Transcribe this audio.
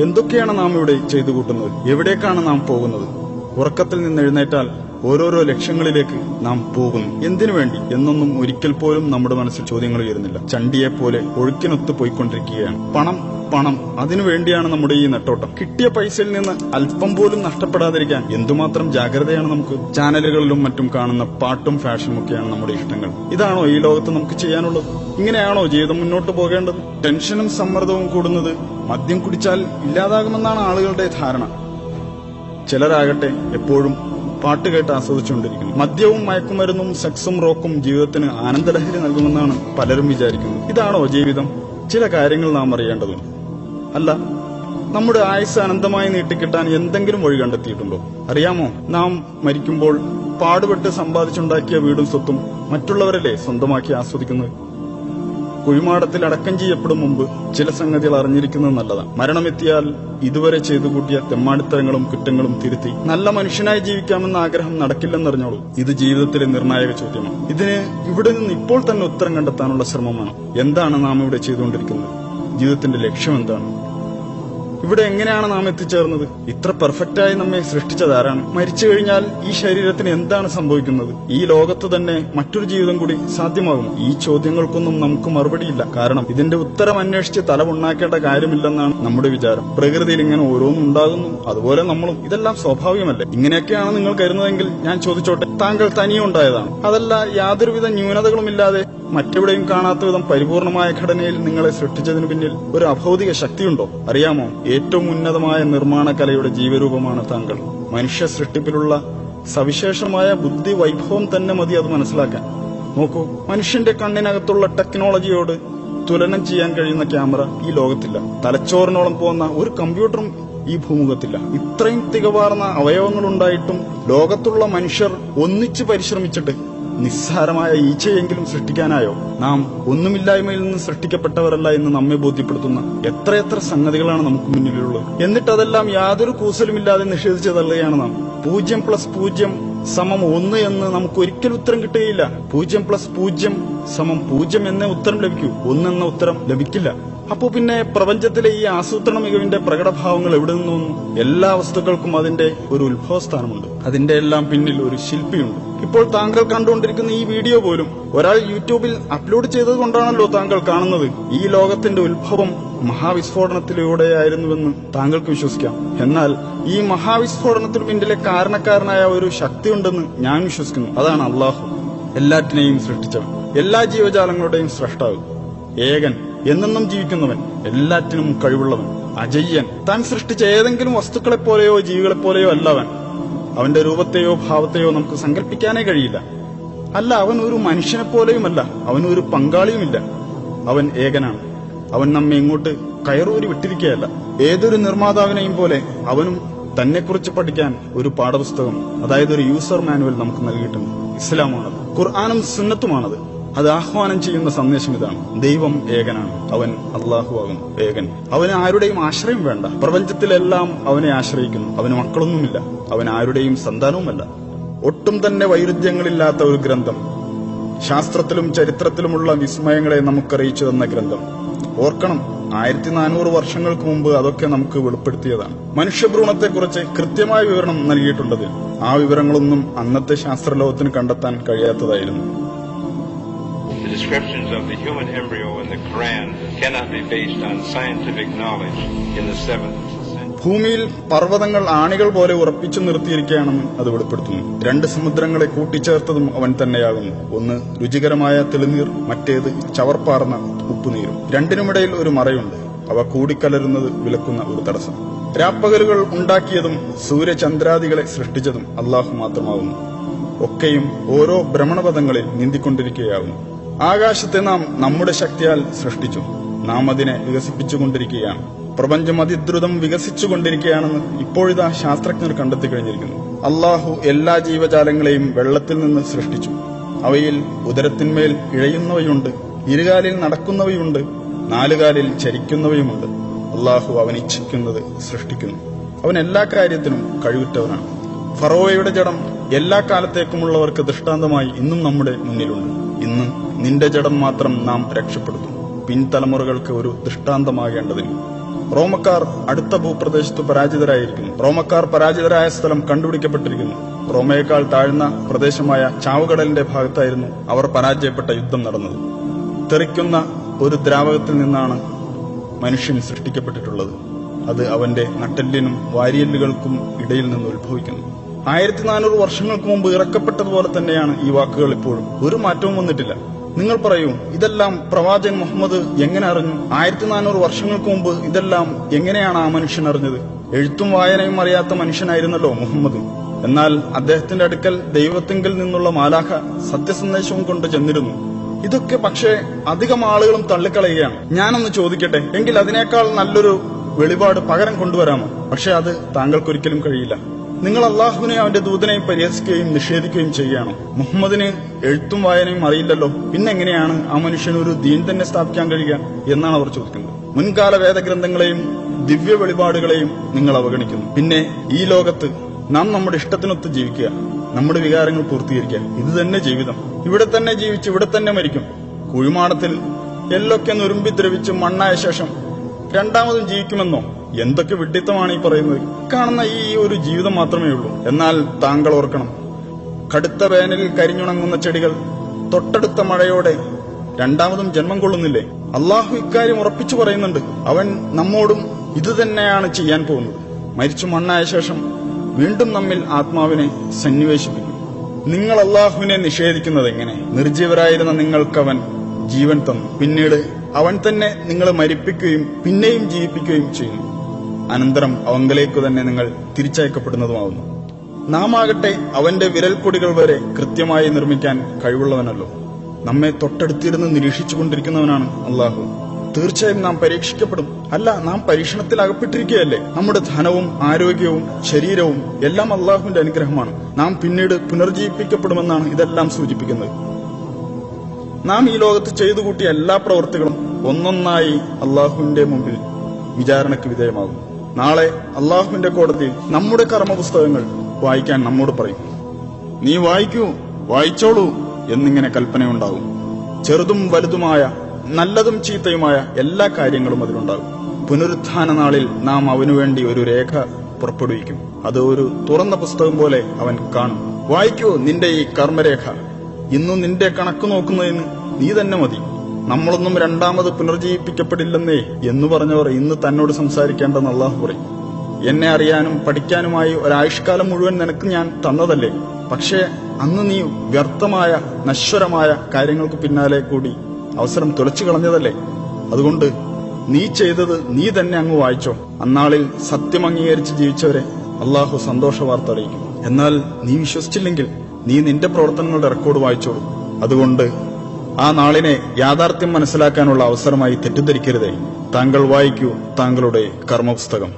എന്തൊക്കെയാണ് നാം ഇവിടെ ചെയ്തു കൂട്ടുന്നത്? എവിടേക്കാണ് നാം പോകുന്നത്? ഉറക്കത്തിൽ നിന്ന് എഴുന്നേറ്റാൽ ഓരോരോ ലക്ഷ്യങ്ങളിലേക്ക് നാം പോകുന്നു. എന്തിനു വേണ്ടി എന്നൊന്നും ഒരിക്കൽ പോലും നമ്മുടെ മനസ്സിൽ ചോദ്യങ്ങൾ ഉയരുന്നില്ല. ചണ്ടിയെപ്പോലെ ഒഴുക്കിനൊത്ത് പോയിക്കൊണ്ടിരിക്കുകയാണ്. പണം പണം, അതിനുവേണ്ടിയാണ് നമ്മുടെ ഈ നെട്ടോട്ടം. കിട്ടിയ പൈസയിൽ നിന്ന് അല്പം പോലും നഷ്ടപ്പെടാതിരിക്കാൻ എന്തുമാത്രം ജാഗ്രതയാണ് നമുക്ക്. ചാനലുകളിലും മറ്റും കാണുന്ന പാട്ടും ഫാഷനും ഒക്കെയാണ് നമ്മുടെ ഇഷ്ടങ്ങൾ. ഇതാണോ ഈ ലോകത്ത് നമുക്ക് ചെയ്യാനുള്ളത്? ഇങ്ങനെയാണോ ജീവിതം മുന്നോട്ട് പോകേണ്ടത്? ടെൻഷനും സമ്മർദ്ദവും കൂടുന്നത് മദ്യം കുടിച്ചാൽ ഇല്ലാതാകുമെന്നാണ് ആളുകളുടെ ധാരണ. ചിലരാകട്ടെ എപ്പോഴും പാട്ട് കേട്ട് ആസ്വദിച്ചുകൊണ്ടിരിക്കുന്നു. മദ്യവും മയക്കുമരുന്നും സെക്സും റോക്കും ജീവിതത്തിന് ആനന്ദലഹരി നൽകുമെന്നാണ് പലരും വിചാരിക്കുന്നത്. ഇതാണോ ജീവിതം? ചില കാര്യങ്ങൾ നാം അറിയേണ്ടതുണ്ട്. അല്ല, നമ്മുടെ ആയുസ് അനന്തമായി നീട്ടിക്കിട്ടാൻ എന്തെങ്കിലും വഴി കണ്ടെത്തിയിട്ടുണ്ടോ? അറിയാമോ, നാം മരിക്കുമ്പോൾ പാടുപെട്ട് സമ്പാദിച്ചുണ്ടാക്കിയ വീടും സ്വത്തും മറ്റുള്ളവരല്ലേ സ്വന്തമാക്കി ആസ്വദിക്കുന്നത്? കുഴിമാടത്തിൽ അടക്കം ചെയ്യപ്പെടും മുമ്പ് ചില സംഗതികൾ അറിഞ്ഞിരിക്കുന്നത് നല്ലതാണ്. മരണമെത്തിയാൽ ഇതുവരെ ചെയ്തു കൂട്ടിയ തെമ്മാടിത്തരങ്ങളും കുറ്റങ്ങളും തിരുത്തി നല്ല മനുഷ്യനായി ജീവിക്കാമെന്ന ആഗ്രഹം നടക്കില്ലെന്നറിഞ്ഞോളൂ. ഇത് ജീവിതത്തിലെ നിർണായക ചോദ്യമാണ്. ഇതിന് ഇവിടെ നിന്ന് ഇപ്പോൾ തന്നെ ഉത്തരം കണ്ടെത്താനുള്ള ശ്രമമാണ്. എന്താണ് നാം ഇവിടെ ചെയ്തുകൊണ്ടിരിക്കുന്നത്? ജീവിതത്തിന്റെ ലക്ഷ്യം എന്താണ്? ഇവിടെ എങ്ങനെയാണ് നാം എത്തിച്ചേർന്നത്? ഇത്ര പെർഫെക്റ്റായി നമ്മെ സൃഷ്ടിച്ചതാരാണ്? മരിച്ചു കഴിഞ്ഞാൽ ഈ ശരീരത്തിന് എന്താണ് സംഭവിക്കുന്നത്? ഈ ലോകത്ത് തന്നെ മറ്റൊരു ജീവിതം കൂടി സാധ്യമാകുമോ? ഈ ചോദ്യങ്ങൾക്കൊന്നും നമുക്ക് മറുപടിയില്ല. കാരണം ഇതിന്റെ ഉത്തരം അന്വേഷിച്ച് തലമുണ്ടാക്കേണ്ട കാര്യമില്ലെന്നാണ് നമ്മുടെ വിചാരം. പ്രകൃതിയിൽ ഇങ്ങനെ ഓരോന്നും ഉണ്ടാകുന്നു, അതുപോലെ നമ്മളും. ഇതെല്ലാം സ്വാഭാവികമല്ലേ? ഇങ്ങനെയൊക്കെയാണ് നിങ്ങൾ കരുതുന്നതെങ്കിൽ ഞാൻ ചോദിച്ചോട്ടെ, താങ്കൾ തനിയെ ഉണ്ടായതാണ്? അതല്ല യാതൊരുവിധ ന്യൂനതകളുമില്ലാതെ മറ്റെവിടെയും കാണാത്ത വിധം പരിപൂർണമായ ഘടനയിൽ നിങ്ങളെ സൃഷ്ടിച്ചതിനു പിന്നിൽ ഒരു അഭൗതിക ശക്തിയുണ്ടോ? അറിയാമോ, ഏറ്റവും ഉന്നതമായ നിർമ്മാണ കലയുടെ ജീവരൂപമാണ് താങ്കൾ. മനുഷ്യ സൃഷ്ടിപ്പിലുള്ള സവിശേഷമായ ബുദ്ധി വൈഭവം തന്നെ മതി അത് മനസ്സിലാക്കാൻ. നോക്കൂ, മനുഷ്യന്റെ കണ്ണിനകത്തുള്ള ടെക്നോളജിയോട് തുലനം ചെയ്യാൻ കഴിയുന്ന ക്യാമറ ഈ ലോകത്തില്ല. തലച്ചോറിനോളം പോകുന്ന ഒരു കമ്പ്യൂട്ടറും ഈ ഭൂമുഖത്തില്ല. ഇത്രയും തികവാർന്ന അവയവങ്ങളുണ്ടായിട്ടും ലോകത്തുള്ള മനുഷ്യർ ഒന്നിച്ചു പരിശ്രമിച്ചിട്ട് നിസ്സാരമായ ഈച്ചയെങ്കിലും സൃഷ്ടിക്കാനായോ? നാം ഒന്നുമില്ലായ്മയിൽ നിന്ന് സൃഷ്ടിക്കപ്പെട്ടവരല്ല എന്ന് നമ്മെ ബോധ്യപ്പെടുത്തുന്ന എത്രയെത്ര സംഗതികളാണ് നമുക്ക് മുന്നിലുള്ളത്. എന്നിട്ടതെല്ലാം യാതൊരു കൂസലുമില്ലാതെ നിഷേധിച്ചു തള്ളുകയാണ് നാം. 0+0=1 എന്ന് നമുക്ക് ഒരിക്കലും ഉത്തരം കിട്ടുകയില്ല. 0+0=0 എന്നേ ഉത്തരം ലഭിക്കൂ. 1 എന്ന ഉത്തരം ലഭിക്കില്ല. അപ്പോ പിന്നെ പ്രപഞ്ചത്തിലെ ഈ ആസൂത്രണ മികവിന്റെ പ്രകടഭാവങ്ങൾ എവിടെ നിന്ന് വന്നു? എല്ലാ വസ്തുക്കൾക്കും അതിന്റെ ഒരു ഉത്ഭവസ്ഥാനമുണ്ട്. അതിന്റെ എല്ലാം പിന്നിൽ ഒരു ശില്പിയുണ്ട്. ഇപ്പോൾ താങ്കൾ കണ്ടുകൊണ്ടിരിക്കുന്ന ഈ വീഡിയോ പോലും ഒരാൾ യൂട്യൂബിൽ അപ്ലോഡ് ചെയ്തത് കൊണ്ടാണല്ലോ താങ്കൾ കാണുന്നത്. ഈ ലോകത്തിന്റെ ഉത്ഭവം മഹാവിസ്ഫോടനത്തിലൂടെയായിരുന്നുവെന്ന് താങ്കൾക്ക് വിശ്വസിക്കാം. എന്നാൽ ഈ മഹാവിസ്ഫോടനത്തിന് പിന്നിലെ കാരണക്കാരനായ ഒരു ശക്തിയുണ്ടെന്ന് ഞാൻ വിശ്വസിക്കുന്നു. അതാണ് അള്ളാഹു, എല്ലാറ്റിനെയും സൃഷ്ടിച്ചവൻ, എല്ലാ ജീവജാലങ്ങളുടെയും സ്രഷ്ടാവ്, ഏകൻ, എന്നെന്നും ജീവിക്കുന്നവൻ, എല്ലാറ്റിനും കഴിവുള്ളവൻ, അജയ്യൻ. താൻ സൃഷ്ടിച്ച ഏതെങ്കിലും വസ്തുക്കളെപ്പോലെയോ ജീവികളെപ്പോലെയോ അല്ല അവൻ. അവന്റെ രൂപത്തെയോ ഭാവത്തെയോ നമുക്ക് സങ്കല്പിക്കാനേ കഴിയില്ല. അല്ല, അവൻ ഒരു മനുഷ്യനെപ്പോലെയുമല്ല, അവൻ ഒരു പങ്കാളിയുമില്ല. അവൻ ഏകനാണ്. അവൻ നമ്മെ ഇങ്ങോട്ട് കയറൂരി വിട്ടിരിക്കുകയല്ല. ഏതൊരു നിർമ്മാതാവിനെയും പോലെ അവനും തന്നെക്കുറിച്ച് പഠിക്കാൻ ഒരു പാഠപുസ്തകം, അതായത് ഒരു യൂസർ മാനുവൽ നമുക്ക് നൽകിയിട്ടുണ്ട്. ഇസ്ലാമാണത്, ഖുർആനും സുന്നത്തുമാണത്. അത് ആഹ്വാനം ചെയ്യുന്ന സന്ദേശം ഇതാണ്: ദൈവം ഏകനാണ്, അവൻ അള്ളാഹു ആകുന്നു ഏകൻ. അവന് ആരുടെയും ആശ്രയം വേണ്ട. പ്രപഞ്ചത്തിലെല്ലാം അവനെ ആശ്രയിക്കുന്നു. അവന് മക്കളൊന്നുമില്ല, അവൻ ആരുടെയും സന്താനവുമല്ല. ഒട്ടും തന്നെ വൈരുദ്ധ്യങ്ങളില്ലാത്ത ഒരു ഗ്രന്ഥം, ശാസ്ത്രത്തിലും ചരിത്രത്തിലുമുള്ള വിസ്മയങ്ങളെ നമുക്കറിയിച്ചു തന്ന ഗ്രന്ഥം. ഓർക്കണം, 1400 വർഷങ്ങൾക്ക് മുമ്പ് അതൊക്കെ നമുക്ക് വെളിപ്പെടുത്തിയതാണ്. മനുഷ്യഭ്രൂണത്തെക്കുറിച്ച് കൃത്യമായ വിവരണം നൽകിയിട്ടുണ്ടതിൽ. ആ വിവരങ്ങളൊന്നും അന്നത്തെ ശാസ്ത്രലോകത്തിന് കണ്ടെത്താൻ കഴിയാത്തതായിരുന്നു. The descriptions of the human embryo in the Quran cannot be based on scientific knowledge in the 7th century. ഭൂമിയിൽ പർവ്വതങ്ങൾ ആണികൾ പോലെ ഉറപ്പിച്ചു നിർത്തിയിരിക്കുകയാണെന്ന് അത് വെളിപ്പെടുത്തുന്നു. 2 സമുദ്രങ്ങളെ കൂട്ടിച്ചേർത്തതും അവൻ തന്നെയാകുന്നു. ഒന്ന് രുചികരമായ തെളിനീർ, മറ്റേത് ചവർപ്പാർന്ന ഉപ്പുനീരും. രണ്ടിനുമിടയിൽ ഒരു മറയുണ്ട്. അവ കൂടിക്കലരുന്നത് വിലക്കുന്ന ഒരു തടസ്സം. രാപ്പകലുകൾ ഉണ്ടാക്കിയതും സൂര്യചന്ദ്രാദികളെ സൃഷ്ടിച്ചതും അള്ളാഹു മാത്രമാകുന്നു. ഒക്കെയും ഓരോ ഭ്രമണപഥങ്ങളിൽ നീന്തിക്കൊണ്ടിരിക്കുകയാകുന്നു. ആകാശത്തെ നാം നമ്മുടെ ശക്തിയാൽ സൃഷ്ടിച്ചു. നാം അതിനെ വികസിപ്പിച്ചുകൊണ്ടിരിക്കുകയാണ്. പ്രപഞ്ചം അതിദ്രുതം വികസിച്ചുകൊണ്ടിരിക്കുകയാണെന്ന് ഇപ്പോഴിതാ ശാസ്ത്രജ്ഞർ കണ്ടെത്തി കഴിഞ്ഞിരിക്കുന്നു. അള്ളാഹു എല്ലാ ജീവജാലങ്ങളെയും വെള്ളത്തിൽ നിന്ന് സൃഷ്ടിച്ചു. അവയിൽ ഉദരത്തിന്മേൽ ഇഴയുന്നവയുണ്ട്, ഇരുകാലിൽ നടക്കുന്നവയുണ്ട്, 4 കാലിൽ ചരിക്കുന്നവയുമുണ്ട്. അള്ളാഹു അവൻ ഇച്ഛിക്കുന്നത് സൃഷ്ടിക്കുന്നു. അവൻ എല്ലാ കാര്യത്തിനും കഴിവുറ്റവനാണ്. ഫറോവയുടെ ജഡം എല്ലാ കാലത്തേക്കുമുള്ളവർക്ക് ദൃഷ്ടാന്തമായി ഇന്നും നമ്മുടെ മുന്നിലുണ്ട്. ഇന്ന് നിന്റെ ജഡം മാത്രം നാം രക്ഷപ്പെടുത്തും, പിൻതലമുറകൾക്ക് ഒരു ദൃഷ്ടാന്തമാകേണ്ടതിന്. റോമക്കാർ അടുത്ത ഭൂപ്രദേശത്ത് പരാജിതരായിരിക്കുന്നു. റോമക്കാർ പരാജിതരായ സ്ഥലം കണ്ടുപിടിക്കപ്പെട്ടിരിക്കുന്നു. റോമയേക്കാൾ താഴ്ന്ന പ്രദേശമായ ചാവുകടലിന്റെ ഭാഗത്തായിരുന്നു അവർ പരാജയപ്പെട്ട യുദ്ധം നടന്നത്. തെറിക്കുന്ന ഒരു ദ്രാവകത്തിൽ നിന്നാണ് മനുഷ്യൻ സൃഷ്ടിക്കപ്പെട്ടിട്ടുള്ളത്. അത് അവന്റെ നട്ടെല്ലിനും വാരിയെല്ലുകൾക്കും ഇടയിൽ നിന്ന് ഉത്ഭവിക്കുന്നു. 1400 വർഷങ്ങൾക്ക് മുമ്പ് ഇറക്കപ്പെട്ടതുപോലെ തന്നെയാണ് ഈ വാക്കുകൾ ഇപ്പോഴും. ഒരു മാറ്റവും വന്നിട്ടില്ല. നിങ്ങൾ പറയൂ, ഇതെല്ലാം പ്രവാചകൻ മുഹമ്മദ് എങ്ങനെ അറിഞ്ഞു? 1400 വർഷങ്ങൾക്ക് മുമ്പ് ഇതെല്ലാം എങ്ങനെയാണ് ആ മനുഷ്യൻ അറിഞ്ഞത്? എഴുത്തും വായനയും അറിയാത്ത മനുഷ്യനായിരുന്നല്ലോ മുഹമ്മദ്. എന്നാൽ അദ്ദേഹത്തിന്റെ അടുക്കൽ ദൈവത്തിങ്കിൽ നിന്നുള്ള മാലാഖ സത്യസന്ദേശവും കൊണ്ട് ചെന്നിരുന്നു. ഇതൊക്കെ പക്ഷേ അധികം ആളുകളും തള്ളിക്കളയുകയാണ്. ഞാനൊന്ന് ചോദിക്കട്ടെ, എങ്കിൽ അതിനേക്കാൾ നല്ലൊരു വെളിപാട് പകരം കൊണ്ടുവരാമോ? പക്ഷെ അത് താങ്കൾക്കൊരിക്കലും കഴിയില്ല. നിങ്ങൾ അള്ളാഹുവിനെ അവന്റെ ദൂതനെയും പരിഹസിക്കുകയും നിഷേധിക്കുകയും ചെയ്യുകയാണോ? മുഹമ്മദിന് എഴുത്തും വായനയും അറിയില്ലല്ലോ, പിന്നെങ്ങനെയാണ് ആ മനുഷ്യന് ഒരു ദീൻ തന്നെ സ്ഥാപിക്കാൻ കഴിയുക എന്നാണ് അവർ ചോദിക്കുന്നത്. മുൻകാല വേദഗ്രന്ഥങ്ങളെയും ദിവ്യ വെളിപാടുകളെയും നിങ്ങൾ അവഗണിക്കുന്നു. പിന്നെ ഈ ലോകത്ത് നാം നമ്മുടെ ഇഷ്ടത്തിനൊത്ത് ജീവിക്കുക, നമ്മുടെ വികാരങ്ങൾ പൂർത്തീകരിക്കുക, ഇത് തന്നെ ജീവിതം. ഇവിടെ തന്നെ ജീവിച്ച് ഇവിടെ തന്നെ മരിക്കും. കുഴിമാടത്തിൽ എല്ലൊക്കെ നുരുമ്പി ദ്രവിച്ച് മണ്ണായ ശേഷം രണ്ടാമതും ജീവിക്കുമെന്നോ? എന്തൊക്കെ വിഡ്ഢിത്തമാണ് ഈ പറയുന്നത്? കാണുന്ന ഈ ഒരു ജീവിതം മാത്രമേ ഉള്ളൂ. എന്നാൽ താങ്കൾ ഓർക്കണം, കടുത്ത വേനലിൽ കരിഞ്ഞുണങ്ങുന്ന ചെടികൾ തൊട്ടടുത്ത മഴയോടെ രണ്ടാമതും ജന്മം കൊള്ളുന്നില്ലേ? അള്ളാഹു ഇക്കാര്യം ഉറപ്പിച്ചു പറയുന്നുണ്ട്. അവൻ നമ്മോടും ഇതുതന്നെയാണ് ചെയ്യാൻ പോകുന്നത്. മരിച്ചു മണ്ണായ ശേഷം വീണ്ടും നമ്മിൽ ആത്മാവിനെ സന്നിവേശിപ്പിക്കും. നിങ്ങൾ അള്ളാഹുവിനെ നിഷേധിക്കുന്നത് എങ്ങനെ? നിർജീവരായിരുന്ന നിങ്ങൾക്കവൻ ജീവൻ തന്നു. പിന്നീട് അവൻ തന്നെ നിങ്ങളെ മരിപ്പിക്കുകയും പിന്നെയും ജീവിപ്പിക്കുകയും ചെയ്യുന്നു. അനന്തരം അവങ്കലേക്ക് തന്നെ നിങ്ങൾ തിരിച്ചയക്കപ്പെടുന്നതുമാവുന്നു. നാം ആകട്ടെ അവന്റെ വിരൽപ്പൊടികൾ വരെ കൃത്യമായി നിർമ്മിക്കാൻ കഴിവുള്ളവനല്ലോ. നമ്മെ തൊട്ടടുത്തിരുന്ന് നിരീക്ഷിച്ചുകൊണ്ടിരിക്കുന്നവനാണ് അള്ളാഹു. തീർച്ചയായും നാം പരീക്ഷിക്കപ്പെടും. അല്ല, നാം പരീക്ഷണത്തിൽ അകപ്പെട്ടിരിക്കുകയല്ലേ? നമ്മുടെ ധനവും ആരോഗ്യവും ശരീരവും എല്ലാം അള്ളാഹുവിന്റെ അനുഗ്രഹമാണ്. നാം പിന്നീട് പുനർജീവിപ്പിക്കപ്പെടുമെന്നാണ് ഇതെല്ലാം സൂചിപ്പിക്കുന്നത്. നാം ഈ ലോകത്ത് ചെയ്തു കൂട്ടിയ എല്ലാ പ്രവൃത്തികളും ഒന്നൊന്നായി അള്ളാഹുവിന്റെ മുമ്പിൽ വിചാരണയ്ക്ക് വിധേയമാകും. നാളെ അള്ളാഹുവിന്റെ കോടതിയിൽ നമ്മുടെ കർമ്മപുസ്തകങ്ങൾ വായിക്കാൻ നമ്മോട് പറയും. നീ വായിക്കൂ, വായിച്ചോളൂ എന്നിങ്ങനെ കൽപ്പനയുണ്ടാകും. ചെറുതും വലുതുമായ നല്ലതും ചീത്തയുമായ എല്ലാ കാര്യങ്ങളും അതിലുണ്ടാകും. പുനരുത്ഥാന നാളിൽ നാം അവനുവേണ്ടി ഒരു രേഖ പുറപ്പെടുവിക്കും. അത് ഒരു തുറന്ന പുസ്തകം പോലെ അവൻ കാണും. വായിക്കൂ നിന്റെ ഈ കർമ്മരേഖ. ഇന്നു നിന്റെ കണക്ക് നോക്കുന്നതിന് നീ തന്നെ മതി. നമ്മളൊന്നും രണ്ടാമത് പുനർജീവിപ്പിക്കപ്പെടില്ലെന്നേ എന്ന് പറഞ്ഞവർ ഇന്ന് തന്നോട് സംസാരിക്കേണ്ടെന്ന് അള്ളാഹു പറയും. എന്നെ അറിയാനും പഠിക്കാനുമായി ഒരായുഷ്കാലം മുഴുവൻ നിനക്ക് ഞാൻ തന്നതല്ലേ? പക്ഷേ അന്ന് നീ വ്യർത്ഥമായ നശ്വരമായ കാര്യങ്ങൾക്ക് പിന്നാലെ കൂടി അവസരം തുലച്ചു കളഞ്ഞതല്ലേ? അതുകൊണ്ട് നീ ചെയ്തത് നീ തന്നെ അങ്ങ് വായിച്ചോ. അന്നാളിൽ സത്യം അംഗീകരിച്ച് ജീവിച്ചവരെ അള്ളാഹു സന്തോഷ വാർത്ത അറിയിക്കും. എന്നാൽ നീ വിശ്വസിച്ചില്ലെങ്കിൽ നീ നിന്റെ പ്രവർത്തനങ്ങളുടെ റെക്കോർഡ് വായിച്ചോളൂ. അതുകൊണ്ട് ആ നാളിനെ യാഥാർത്ഥ്യം മനസ്സിലാക്കാനുള്ള അവസരമായി തെറ്റിദ്ധരിക്കരുതേ. താങ്കൾ വായിക്കൂ താങ്കളുടെ കർമ്മപുസ്തകം.